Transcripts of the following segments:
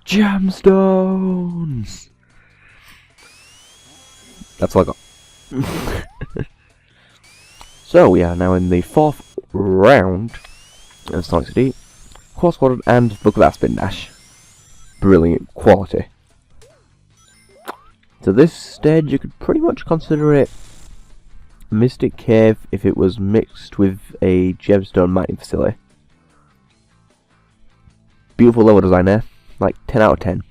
Gemstones! That's all I got. So we are now in the 4th round of Sonic City, Quartz Quadrant and Book of Aspen Dash. Brilliant quality. So this stage you could pretty much consider it Mystic Cave if it was mixed with a gemstone mining facility. Beautiful level design there, like 10 out of 10.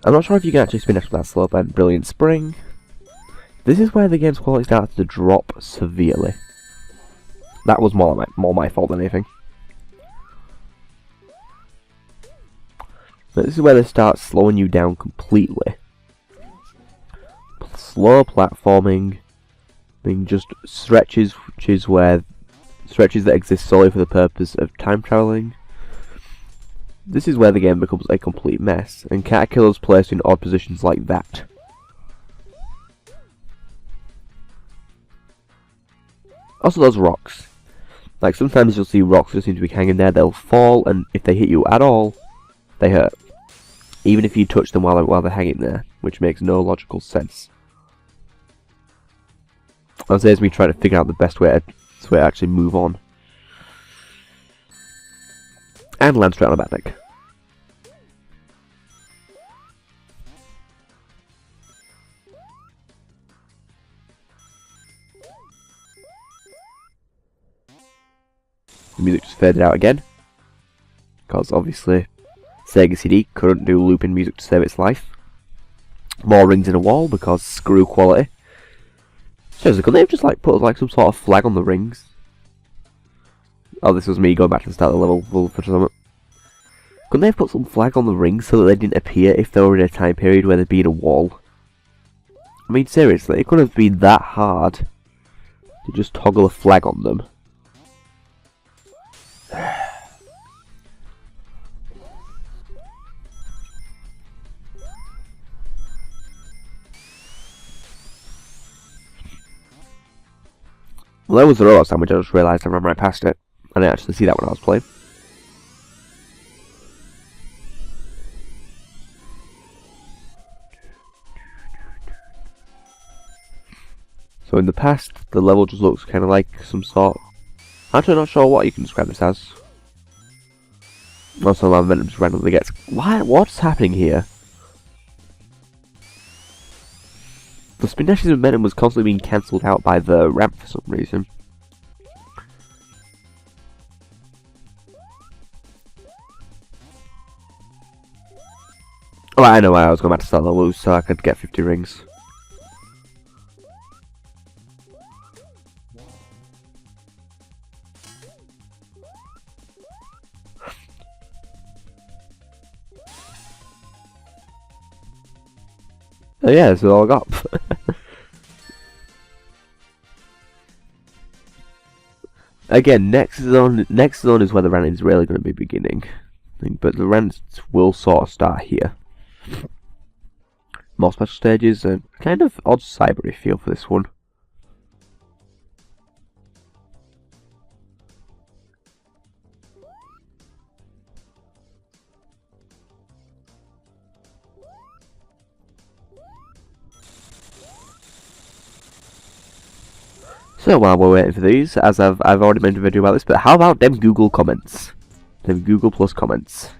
I'm not sure if you can actually spin next to that slope and Brilliant Spring. This is where the game's quality started to drop severely. That was more my fault than anything. But this is where they start slowing you down completely. Slow platforming, being just stretches that exist solely for the purpose of time traveling. This is where the game becomes a complete mess, and Caterpillar's placed in odd positions like that. Also those rocks. Like sometimes you'll see rocks that seem to be hanging there, they'll fall, and if they hit you at all, they hurt. Even if you touch them while they're hanging there, which makes no logical sense. That saves me trying to figure out the best way to actually move on. And land straight on the back deck. The music just faded out again, because obviously Sega CD couldn't do looping music to save its life. More rings in a wall because screw quality. Seriously, couldn't they have just put some sort of flag on the rings? Oh, this was me going back to the start of the level for a moment. Couldn't they have put some flag on the rings so that they didn't appear if they were in a time period where there'd been a wall? I mean, seriously, it couldn't have been that hard to just toggle a flag on them. Well, there was the robot sandwich. I just realised I ran right past it. I didn't actually see that when I was playing. So in the past, the level just looks kind of like some sort... I'm actually not sure what you can describe this as. Also, my momentum just randomly gets... What's happening here? The Spin Dash's momentum was constantly being cancelled out by the ramp for some reason. Oh, I know why I was going back to start the loose so I could get 50 rings. Oh yeah, that's all I got. Again, next zone is where the rant is really going to be beginning. But the rants will sort of start here. More special stages and kind of odd cybery feel for this one. So while we're waiting for these, as I've already made a video about this, but how about them Google comments? Them Google Plus comments.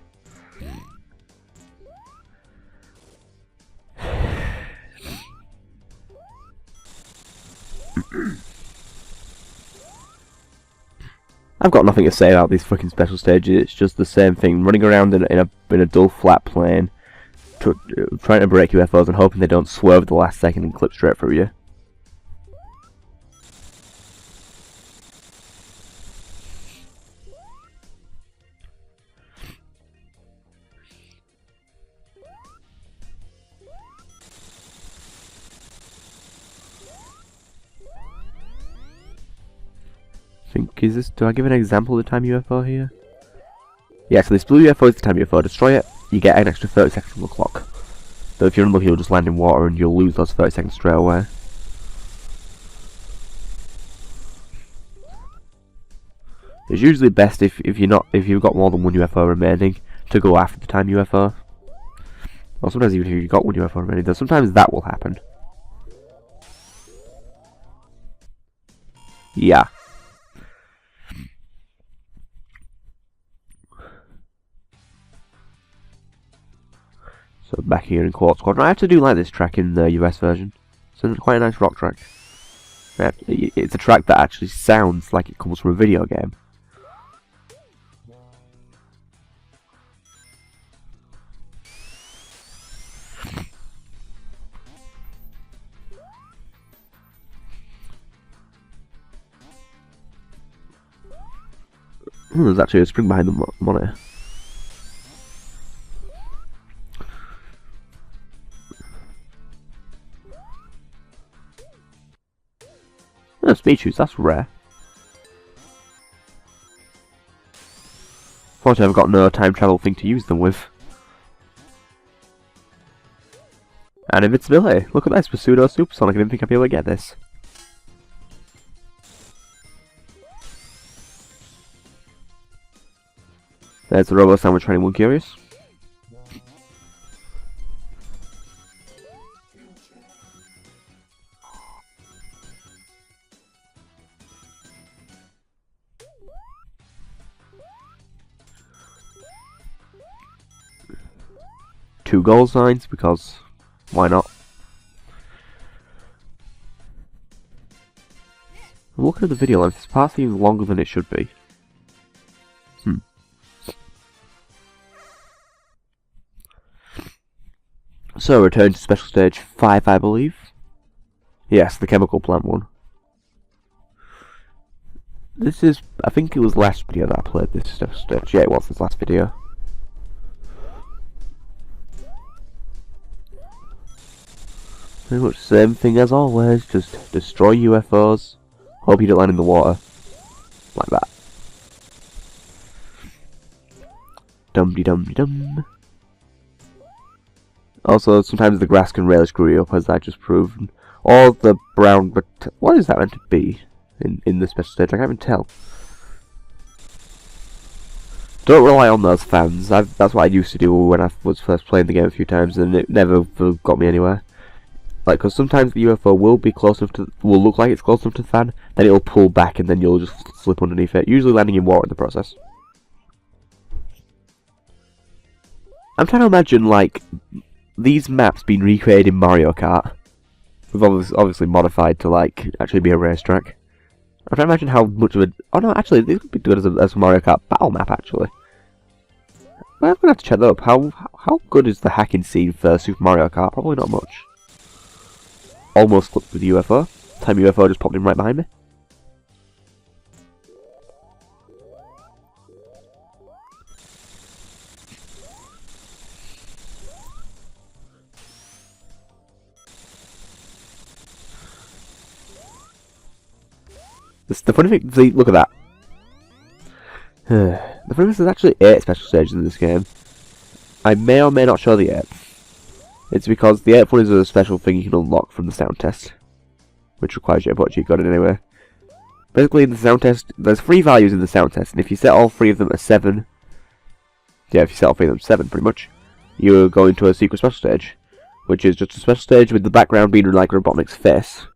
I've got nothing to say about these fucking special stages. It's just the same thing, running around in a dull flat plane, trying to break UFOs and hoping they don't swerve at the last second and clip straight through you. Do I give an example of the time UFO here? Yeah, so this blue UFO is the time UFO. Destroy it, you get an extra 30 seconds on the clock. Though if you're unlucky, you'll just land in water and you'll lose those 30 seconds straight away. It's usually best if you've got more than one UFO remaining to go after the time UFO. Or sometimes even if you got one UFO already, though sometimes that will happen. Yeah. So back here in Quartz Squadron, I actually do like this track in the US version. It's quite a nice rock track. It's a track that actually sounds like it comes from a video game. There's actually a spring behind the monitor. Oh, speed shoots, that's rare. Fortunately, I've got no time travel thing to use them with. And invincibility. Look at this, with pseudo supersonic. I didn't think I'd be able to get this. There's the Robo Sandwich for anyone curious. Two goal signs, because why not? I'm looking at the video length, this part seems longer than it should be. So, return to special stage 5, I believe. Yes, the chemical plant one. This is, I think it was last video that I played this special stage. Yeah, it was this last video. Pretty much the same thing as always, just destroy UFOs. Hope you don't land in the water. Like that. Dum-de-dum-de-dum. Also, sometimes the grass can really screw you up, as I just proved. Or the brown, but what is that meant to be in the special stage? I can't even tell. Don't rely on those fans. That's what I used to do when I was first playing the game a few times, and it never got me anywhere. Like, because sometimes the UFO will be close enough to, will look like it's close enough to the fan, then it'll pull back, and then you'll just slip underneath it, usually landing in water in the process. I'm trying to imagine, like, these maps being recreated in Mario Kart. We've obviously modified to, like, actually be a racetrack. I'm trying to imagine how much of a... Oh no, actually, this could be good as a Mario Kart battle map, actually. Well, I'm going to have to check that up. How good is the hacking scene for Super Mario Kart? Probably not much. Almost clipped with the UFO. Time UFO just popped in right behind me. The funny thing, see, look at that. The funny thing is there's actually 8 special stages in this game. I may or may not show the 8th. It's because the 8th one is a special thing you can unlock from the sound test, which requires you to put a cheat code in anyway. Basically, in the sound test, there's 3 values in the sound test, and if you set all 3 of them at 7, yeah, if you set all 3 of them at 7, pretty much, you go into a secret special stage, which is just a special stage with the background being like Robotnik's face.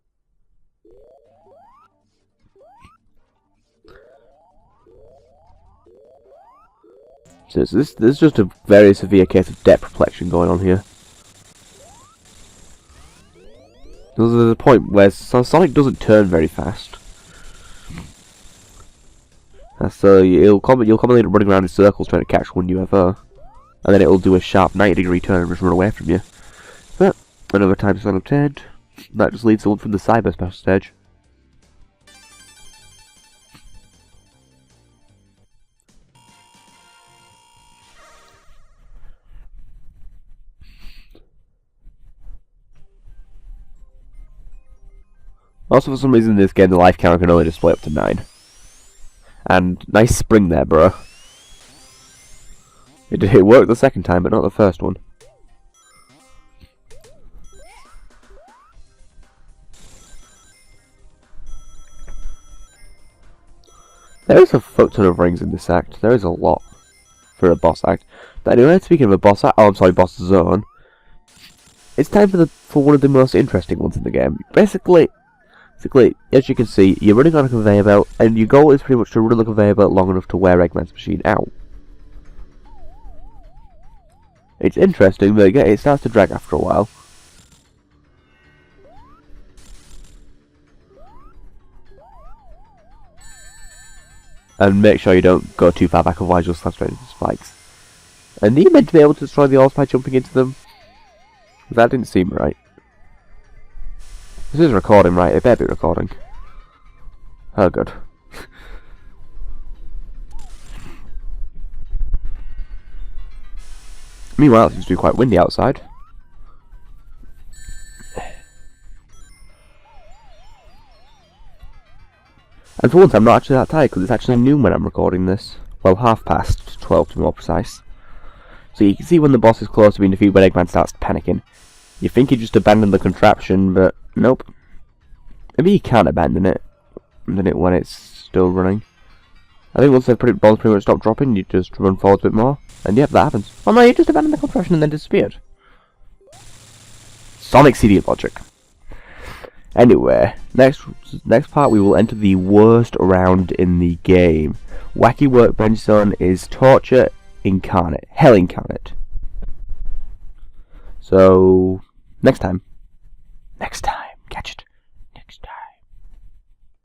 So this is just a very severe case of depth perplexion going on here. There's a point where Sonic doesn't turn very fast. So you'll commonly end up running around in circles trying to catch one UFO. And then it'll do a sharp 90-degree turn and just run away from you. But, another time slot obtained. That just leads someone from the cyber special stage. Also, for some reason in this game, the life counter can only display up to 9. And nice spring there, bro. It worked the second time, but not the first one. There is a fuck ton of rings in this act. There is a lot. for a boss act. But anyway, speaking of a boss act, boss zone, it's time for one of the most interesting ones in the game. Basically, as you can see, you're running on a conveyor belt, and your goal is pretty much to run the conveyor belt long enough to wear Eggman's machine out. It's interesting, but it starts to drag after a while. And make sure you don't go too far back, otherwise you'll slap straight into spikes. And are you meant to be able to destroy the orbs by jumping into them? That didn't seem right. This is recording, right? It better be recording. Oh, good. Meanwhile, it seems to be quite windy outside. And for once, I'm not actually that tired, because it's actually noon when I'm recording this. Well, 12:30 to be more precise. So you can see when the boss is close to being defeated when Eggman starts panicking. You think he just abandoned the contraption, but nope. Maybe you can't abandon it when it's still running. I think once the balls pretty much stop dropping, you just run forward a bit more. And yep, that happens. Oh no, you just abandoned the contraption and then disappeared. Sonic CD logic. Anyway, next part we will enter the worst round in the game. Wacky Workbench Zone is torture incarnate. Hell incarnate. So, next time, catch it.